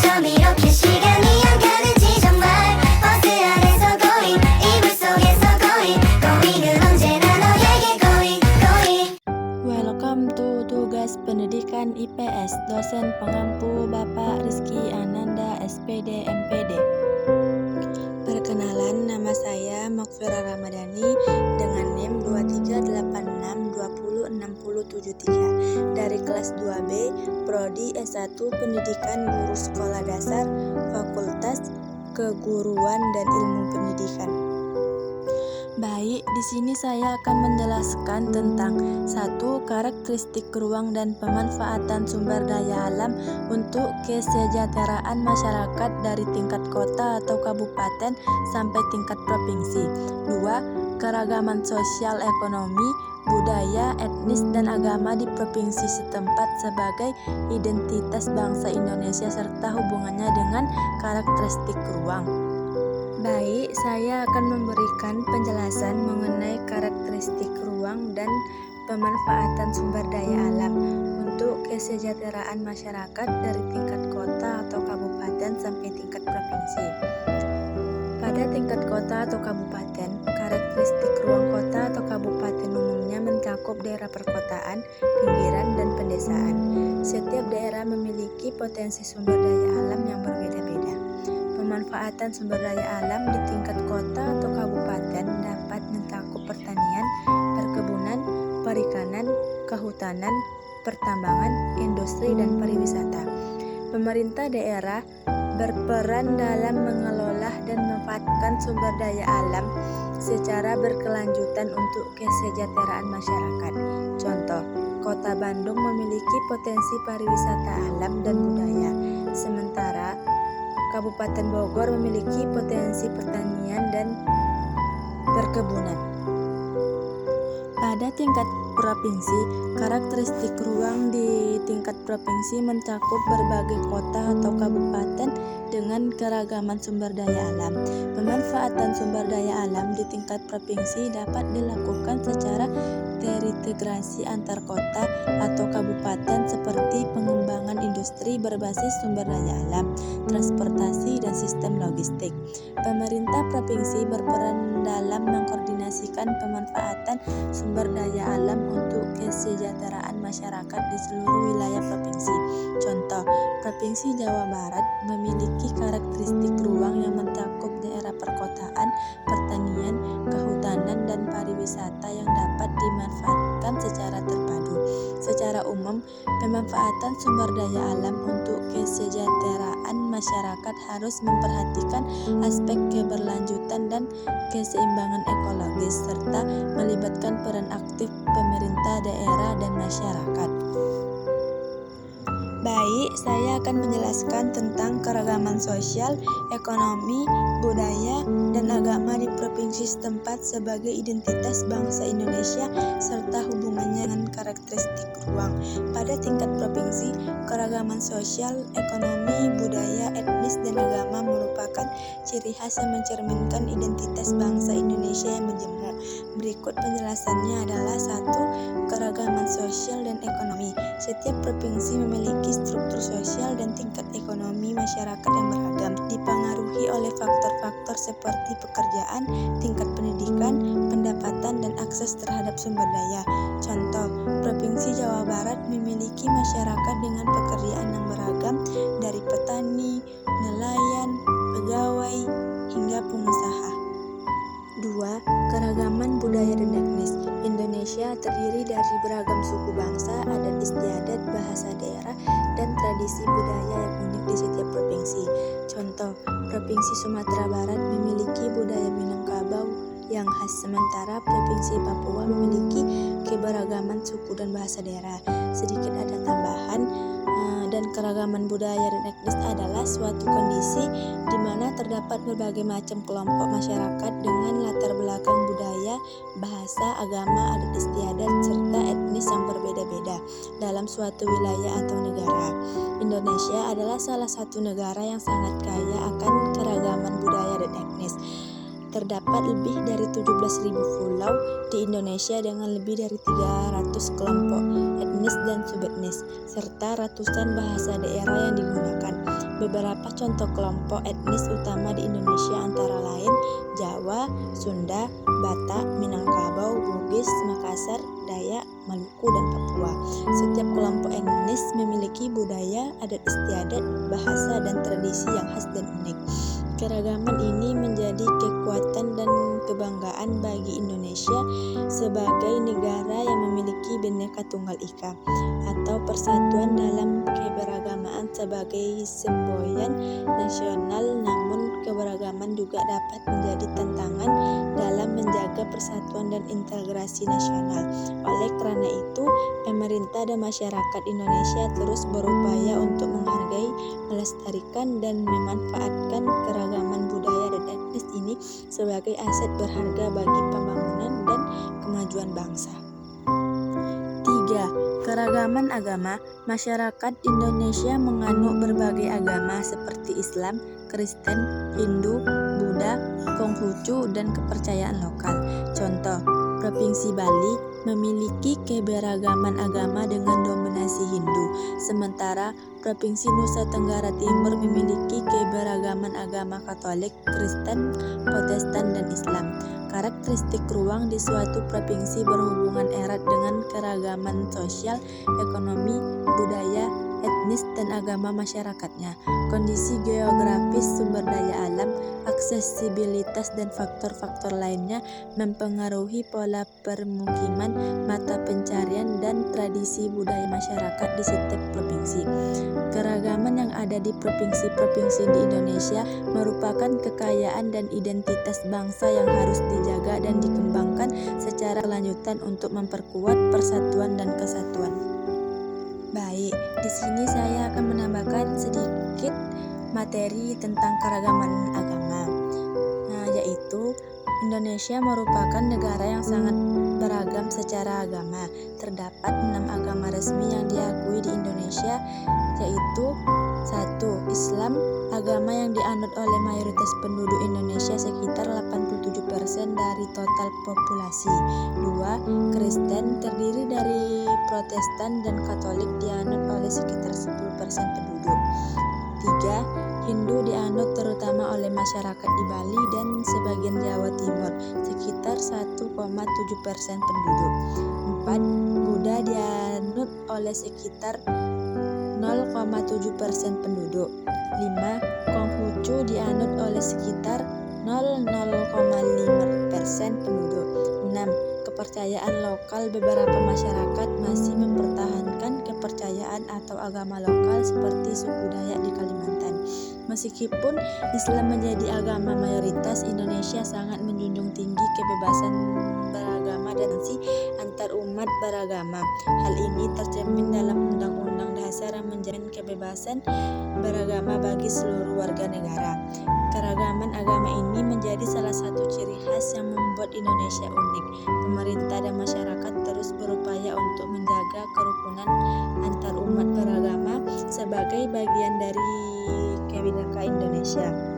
좀 이렇게 시간이 안 가는지 정말 버스 안에서 고잉 이불 속에서 고잉은 언제나 너에게 고잉. Welcome to Tugas Pendidikan IPS, dosen pengampu Bapak Rizky Ananda SPD MPD. Perkenalan, nama saya Makfira Ramadhani dengan NIM 2386206073 dari kelas 2B, Prodi S1 Pendidikan Guru Sekolah Dasar, Fakultas Keguruan dan Ilmu Pendidikan. Baik, di sini saya akan menjelaskan tentang 1. Karakteristik ruang dan pemanfaatan sumber daya alam untuk kesejahteraan masyarakat dari tingkat kota atau kabupaten sampai tingkat provinsi. 2. Keragaman sosial, ekonomi, budaya, etnis, dan agama di provinsi setempat sebagai identitas bangsa Indonesia serta hubungannya dengan karakteristik ruang. Baik, saya akan memberikan penjelasan mengenai karakteristik ruang dan pemanfaatan sumber daya alam untuk kesejahteraan masyarakat dari tingkat kota atau kabupaten sampai tingkat provinsi. Pada tingkat kota atau kabupaten, karakteristik ruang kota atau kabupaten umumnya mencakup daerah perkotaan, pinggiran, dan pedesaan. Setiap daerah memiliki potensi sumber daya alam yang berbeda-beda. Pemanfaatan sumber daya alam di tingkat kota atau kabupaten dapat mencakup pertanian, perkebunan, perikanan, kehutanan, pertambangan, industri, dan pariwisata. Pemerintah daerah berperan dalam mengelola dan memanfaatkan sumber daya alam secara berkelanjutan untuk kesejahteraan masyarakat. Contoh, Kota Bandung memiliki potensi pariwisata alam dan budaya, sementara Kabupaten Bogor memiliki potensi pertanian dan perkebunan. Pada tingkat provinsi, karakteristik ruang di tingkat provinsi mencakup berbagai kota atau kabupaten dengan keragaman sumber daya alam. Pemanfaatan sumber daya alam di tingkat provinsi dapat dilakukan secara terintegrasi antar kota atau kabupaten seperti pengembangan industri berbasis sumber daya alam, transportasi, dan sistem logistik. Pemerintah provinsi berperan dalam mengkoordinasikan pemanfaatan sumber daya alam untuk kesejahteraan masyarakat di seluruh wilayah provinsi. Contoh, Provinsi Jawa Barat memiliki karakteristik ruang yang mencakup daerah perkotaan, pertanian, kehutanan, dan pariwisata yang dapat dimanfaatkan secara terpadu. Secara umum, pemanfaatan sumber daya alam untuk kesejahteraan masyarakat harus memperhatikan aspek keberlanjutan dan keseimbangan ekologis serta melibatkan peran aktif pemerintah daerah dan masyarakat. Baik, saya akan menjelaskan tentang keragaman sosial, ekonomi, budaya, dan agama di provinsi setempat sebagai identitas bangsa Indonesia serta hubungannya dengan karakteristik ruang. Pada tingkat provinsi, keragaman sosial, ekonomi, budaya, etnis, dan agama merupakan ciri khas yang mencerminkan identitas bangsa Indonesia yang menjemuk. Berikut penjelasannya adalah 1. Keragaman sosial dan ekonomi. Setiap provinsi memiliki struktur sosial dan tingkat ekonomi masyarakat yang beragam, dipengaruhi oleh faktor-faktor seperti pekerjaan, tingkat pendidikan, pendapatan, dan akses terhadap sumber daya. Contoh, Provinsi Jawa Barat memiliki masyarakat dengan pekerjaan yang beragam dari petani, nelayan, pegawai, hingga pengusaha. 2. Keragaman budaya dan etnis. Indonesia terdiri dari beragam suku bangsa, adat istiadat, bahasa daerah, dan tradisi budaya yang unik di setiap provinsi. Contoh, Provinsi Sumatera Barat memiliki budaya Minangkabau yang khas, sementara Provinsi Papua memiliki keberagaman suku dan bahasa daerah. Sedikit ada tambahan, dan keragaman budaya dan etnis adalah suatu kondisi di mana terdapat berbagai macam kelompok masyarakat dengan latar belakang budaya, bahasa, agama, adat istiadat, serta etnis yang berbeda-beda dalam suatu wilayah atau negara. Indonesia adalah salah satu negara yang sangat kaya akan keragaman budaya dan etnis. Terdapat lebih dari 17.000 pulau di Indonesia dengan lebih dari 300 kelompok etnis dan subetnis, serta ratusan bahasa daerah yang digunakan. beberapa contoh kelompok etnis utama di Indonesia antara lain Jawa, Sunda, Batak, Minangkabau, Bugis, Makassar, Dayak, Maluku, dan Papua. Setiap kelompok etnis memiliki budaya, adat istiadat, bahasa, dan tradisi yang khas dan unik. Keragaman ini menjadi kekuatan dan kebanggaan bagi Indonesia sebagai negara yang memiliki Bhinneka Tunggal Ika atau persatuan dalam keberagaman sebagai semboyan nasional. Namun keberagaman juga dapat menjadi tantangan dalam menjaga persatuan dan integrasi nasional. Oleh karena itu, pemerintah dan masyarakat Indonesia terus berupaya untuk menghargai, melestarikan, dan memanfaatkan keragaman budaya dan etnis ini sebagai aset berharga bagi pembangunan dan kemajuan bangsa. 3. Keragaman agama. Masyarakat Indonesia menganut berbagai agama seperti Islam, Kristen, Hindu, Buddha, Konghucu, dan kepercayaan lokal. Contoh, Provinsi Bali memiliki keberagaman agama dengan dominasi Hindu, sementara Provinsi Nusa Tenggara Timur memiliki keberagaman agama Katolik, Kristen, Protestan, dan Islam. Karakteristik ruang di suatu provinsi berhubungan erat dengan keragaman sosial, ekonomi, budaya, etnis, dan agama masyarakatnya. Kondisi geografis, sumber daya alam, aksesibilitas, dan faktor-faktor lainnya mempengaruhi pola permukiman, mata pencarian, dan tradisi budaya masyarakat di setiap provinsi. Keragaman yang ada di provinsi-provinsi di Indonesia merupakan kekayaan dan identitas bangsa yang harus dijaga dan dikembangkan secara lanjutan untuk memperkuat persatuan dan kesatuan. Baik, di sini saya akan menambahkan sedikit materi tentang keragaman agama. Yaitu Indonesia merupakan negara yang sangat beragam secara agama. Terdapat 6 agama resmi yang diakui di Indonesia, yaitu 1. Islam, agama yang dianut oleh mayoritas penduduk Indonesia sekitar 87% dari total populasi. 2. Kristen, terdiri dari Protestan dan Katolik, dianut oleh sekitar 10% penduduk. 3. Hindu dianut terutama oleh masyarakat di Bali dan sebagian Jawa Timur, sekitar 1,7% penduduk. 4. Buddha dianut oleh sekitar 0,7% penduduk. 5. Konghucu dianut oleh sekitar 0,5% penduduk. 6. Kepercayaan lokal. Beberapa masyarakat masih mempertahankan kepercayaan atau agama lokal seperti suku Dayak di Kalimantan. Meskipun Islam menjadi agama mayoritas, Indonesia sangat menjunjung tinggi kebebasan beragama dan toleransi antar umat beragama. Hal ini tercermin dalam Undang-Undang Dasar yang menjamin kebebasan beragama bagi seluruh warga negara. Keragaman agama ini menjadi salah satu ciri khas yang membuat Indonesia unik. Pemerintah dan masyarakat terus berupaya untuk menjaga kerukunan antar umat beragama sebagai bagian dari kebinekaan Indonesia.